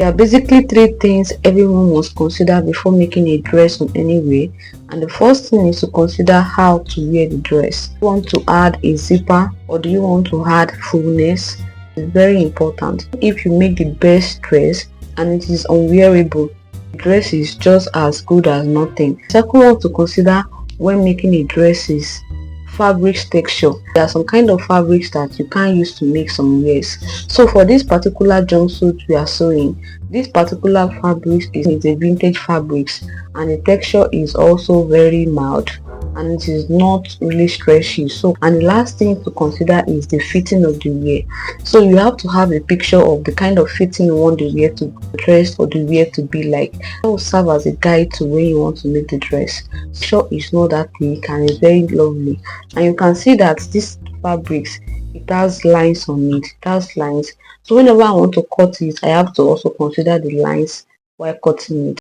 There are basically three things everyone must consider before making a dress on any way, and the first thing is to consider how to wear the dress. Do you want to add a zipper or do you want to add fullness? It's very important. If you make the best dress and it is unwearable, the dress is just as good as nothing. The second one to consider when making a dress is fabric texture. There are some kind of fabrics that you can't use to make some wears. So for this particular jumpsuit we are sewing, this particular fabric is a vintage fabrics, and the texture is also very mild and it is not really stretchy. So, and the last thing to consider is the fitting of the wear. So you have to have a picture of the kind of fitting you want the wear to dress or the wear to be like. That will serve as a guide to when you want to make the dress. Sure, it's not that thick and it's very lovely, and you can see that this fabrics, it has lines on it. It has lines. So whenever I want to cut it, I have to also consider the lines while cutting it.